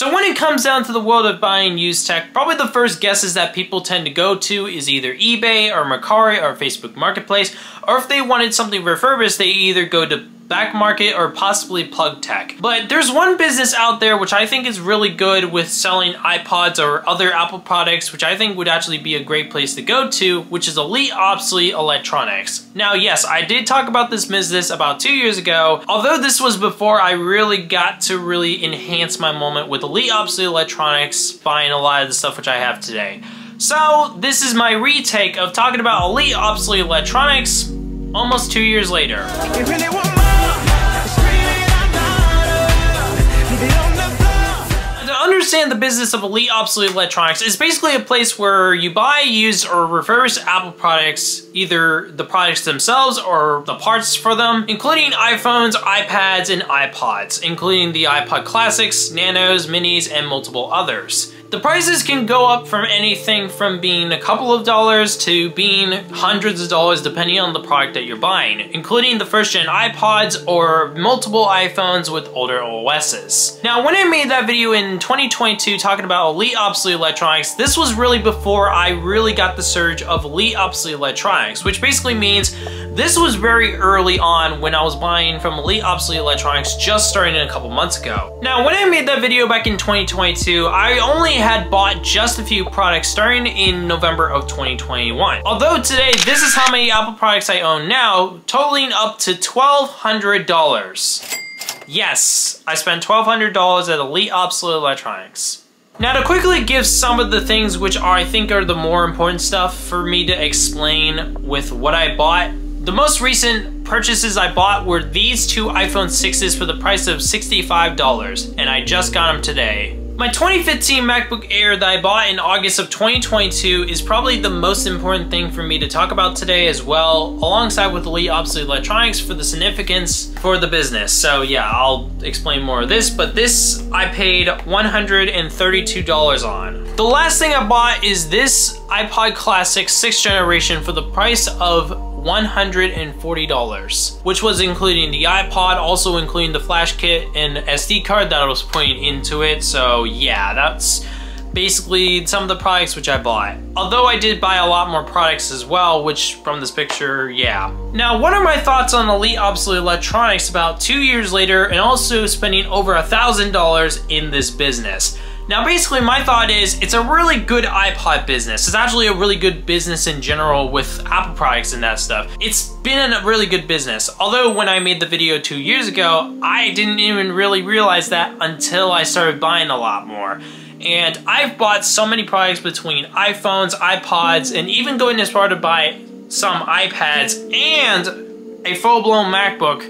So when it comes down to the world of buying used tech, probably the first guesses that people tend to go to is either eBay or Mercari or Facebook Marketplace, or if they wanted something refurbished, they either go to Back Market or possibly Plug Tech. But there's one business out there which I think is really good with selling iPods or other Apple products, which I think would actually be a great place to go to, which is Elite Obsolete Electronics. Now, yes, I did talk about this business about 2 years ago, although this was before I really got to really enhance my moment with Elite Obsolete Electronics, buying a lot of the stuff which I have today. So this is my retake of talking about Elite Obsolete Electronics almost 2 years later. To understand the business of Elite Obsolete Electronics, it's basically a place where you buy used or refurbished Apple products, either the products themselves or the parts for them, including iPhones, iPads, and iPods, including the iPod Classics, Nanos, Minis, and multiple others. The prices can go up from anything from being a couple of dollars to being hundreds of dollars depending on the product that you're buying, including the first gen iPods or multiple iPhones with older OSs. Now, when I made that video in 2022 talking about Elite Obsolete Electronics, this was really before I really got the surge of Elite Obsolete Electronics, which basically means this was very early on when I was buying from Elite Obsolete Electronics, just starting a couple months ago. Now, when I made that video back in 2022, I only had bought just a few products starting in November of 2021. Although today, this is how many Apple products I own now, totaling up to $1,200. Yes, I spent $1,200 at Elite Obsolete Electronics. Now, to quickly give some of the things which I think are the more important stuff for me to explain with what I bought, the most recent purchases I bought were these two iPhone 6s for the price of $65, and I just got them today. My 2015 MacBook Air that I bought in August of 2022 is probably the most important thing for me to talk about today as well, alongside with Elite Obsolete Electronics for the significance for the business. So yeah, I'll explain more of this, but this I paid $132 on. The last thing I bought is this iPod Classic 6th generation for the price of $140, which was including the iPod, also including the flash kit and SD card that I was putting into it. So yeah, that's basically some of the products which I bought. Although I did buy a lot more products as well, which from this picture, yeah. Now, what are my thoughts on Elite Obsolete Electronics about 2 years later and also spending over $1,000 in this business? Now, basically, my thought is it's a really good iPod business. It's actually a really good business in general with Apple products and that stuff. It's been a really good business. Although when I made the video 2 years ago, I didn't even really realize that until I started buying a lot more. And I've bought so many products between iPhones, iPods, and even going as far to buy some iPads and a full-blown MacBook.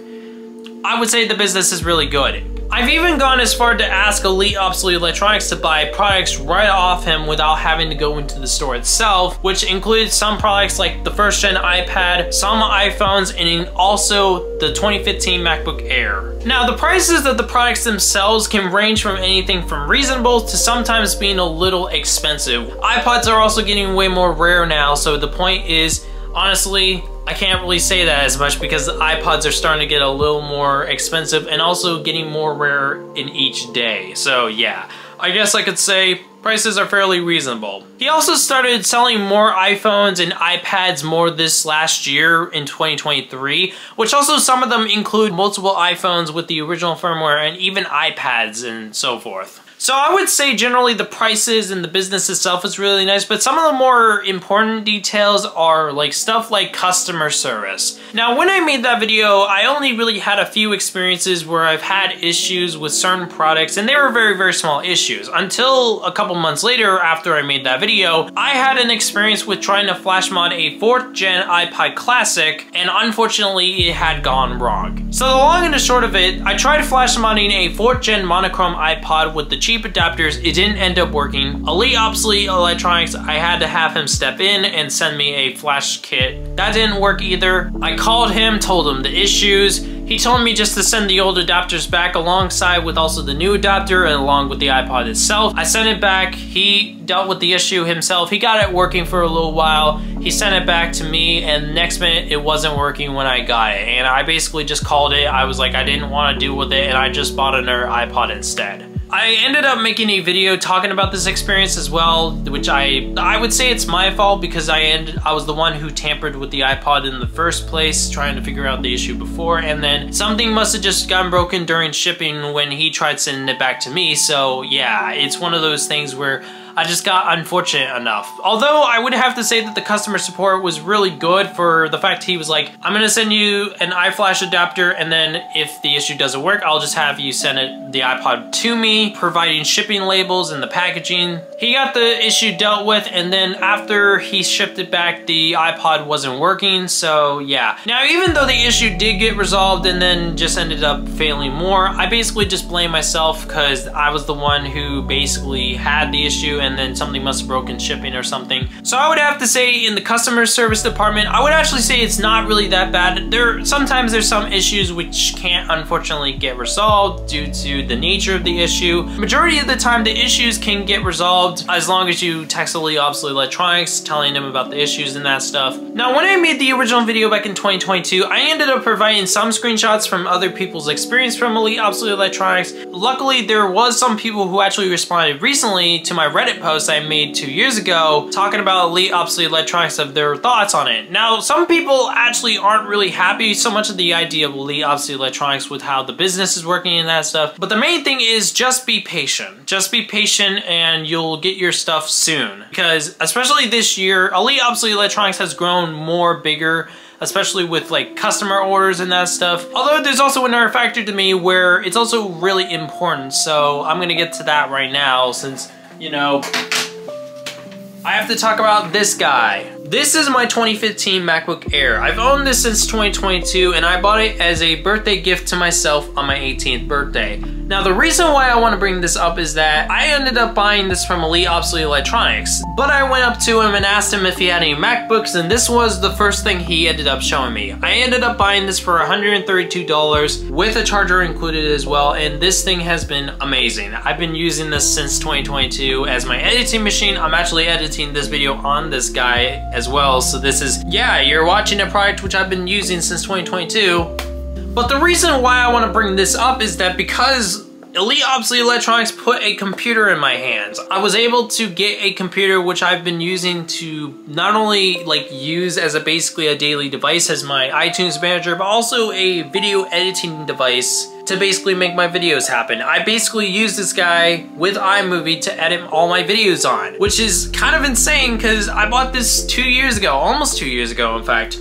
I would say the business is really good. I've even gone as far to ask Elite Obsolete Electronics to buy products right off him without having to go into the store itself, which includes some products like the first gen iPad, some iPhones, and also the 2015 MacBook Air. Now, the prices of the products themselves can range from anything from reasonable to sometimes being a little expensive. iPods are also getting way more rare now, so the point is, honestly, I can't really say that as much because the iPods are starting to get a little more expensive and also getting more rare in each day. So yeah, I guess I could say prices are fairly reasonable. He also started selling more iPhones and iPads more this last year in 2023, which also some of them include multiple iPhones with the original firmware and even iPads and so forth. So I would say generally the prices and the business itself is really nice, but some of the more important details are like stuff like customer service. Now, when I made that video, I only really had a few experiences where I've had issues with certain products, and they were very, very small issues. Until a couple months later, after I made that video, I had an experience with trying to flash mod a 4th gen iPod Classic, and unfortunately it had gone wrong. So the long and the short of it, I tried flash modding a 4th gen monochrome iPod with the cheap adapters. It didn't end up working. Elite Obsolete Electronics, I had to have him step in and send me a flash kit. That didn't work either. I called him, told him the issues. He told me just to send the old adapters back alongside with also the new adapter and along with the iPod itself. I sent it back. He dealt with the issue himself. He got it working for a little while. He sent it back to me, and the next minute it wasn't working when I got it. And I basically just called it. I was like, I didn't want to deal with it, and I just bought another iPod instead. I ended up making a video talking about this experience as well, which I would say it's my fault because I was the one who tampered with the iPod in the first place, trying to figure out the issue before, and then something must have just gotten broken during shipping when he tried sending it back to me. So yeah, it's one of those things where I just got unfortunate enough. Although I would have to say that the customer support was really good for the fact he was like, I'm gonna send you an iFlash adapter, and then if the issue doesn't work, I'll just have you send the iPod to me, providing shipping labels and the packaging. He got the issue dealt with, and then after he shipped it back, the iPod wasn't working, so yeah. Now, even though the issue did get resolved and then just ended up failing more, I basically just blame myself because I was the one who basically had the issue, and then something must have broken shipping or something. So I would have to say in the customer service department, I would actually say it's not really that bad. Sometimes there's some issues which can't unfortunately get resolved due to the nature of the issue. Majority of the time the issues can get resolved as long as you text Elite Obsolete Electronics telling them about the issues and that stuff. Now, when I made the original video back in 2022, I ended up providing some screenshots from other people's experience from Elite Obsolete Electronics. Luckily, there was some people who actually responded recently to my Reddit post I made 2 years ago talking about Elite Obsolete Electronics, of their thoughts on it. Now, some people actually aren't really happy so much of the idea of Elite Obsolete Electronics with how the business is working and that stuff, but the main thing is just be patient. Just be patient and you'll get your stuff soon, because especially this year, Elite Obsolete Electronics has grown bigger, especially with like customer orders and that stuff. Although there's also another factor to me where it's also really important, so I'm gonna get to that right now since, you know, I have to talk about this guy. This is my 2015 MacBook Air. I've owned this since 2022 and I bought it as a birthday gift to myself on my 18th birthday. Now, the reason why I want to bring this up is that I ended up buying this from Elite Obsolete Electronics, but I went up to him and asked him if he had any MacBooks, and this was the first thing he ended up showing me. I ended up buying this for $132 with a charger included as well, and this thing has been amazing. I've been using this since 2022 as my editing machine. I'm actually editing this video on this guy as well, so this is, yeah, you're watching a product which I've been using since 2022. But the reason why I want to bring this up is that because Elite Obsolete Electronics put a computer in my hands, I was able to get a computer which I've been using to not only like use as basically a daily device as my iTunes manager, but also a video editing device to basically make my videos happen. I basically use this guy with iMovie to edit all my videos on, which is kind of insane because I bought this 2 years ago, almost 2 years ago in fact.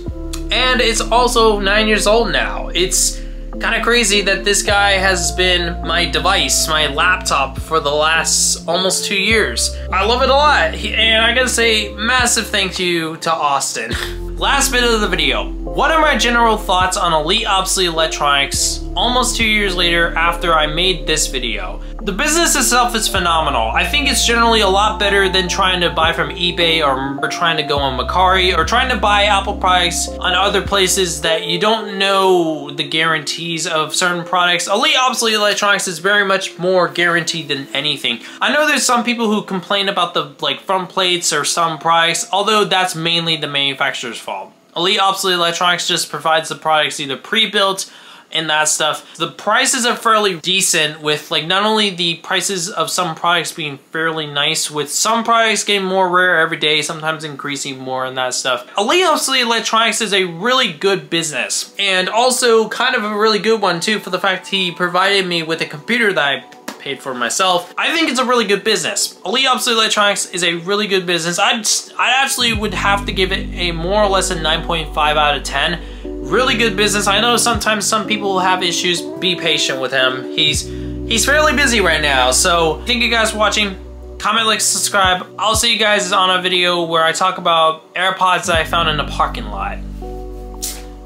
And it's also 9 years old now. It's kind of crazy that this guy has been my device, my laptop for the last almost 2 years. I love it a lot, and I gotta say massive thank you to Austin. Last bit of the video. What are my general thoughts on Elite Obsolete Electronics almost 2 years later after I made this video? The business itself is phenomenal. I think it's generally a lot better than trying to buy from eBay or trying to go on Mercari or trying to buy Apple products on other places that you don't know the guarantees of certain products. Elite Obsolete Electronics is very much more guaranteed than anything. I know there's some people who complain about the front plates or some products, although that's mainly the manufacturer's fault. Elite Obsolete Electronics just provides the products either pre-built and that stuff. The prices are fairly decent, with not only the prices of some products being fairly nice, with some products getting more rare every day, sometimes increasing more and that stuff. Elite Obsolete Electronics is a really good business, and also kind of a really good one too, for the fact he provided me with a computer that I paid for myself. I think it's a really good business. Elite Obsolete Electronics is a really good business. I actually would have to give it a more or less a 9.5 out of 10. Really good business. I know sometimes some people will have issues. Be patient with him. He's fairly busy right now. So thank you guys for watching. Comment, like, subscribe. I'll see you guys on a video where I talk about AirPods that I found in a parking lot.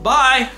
Bye!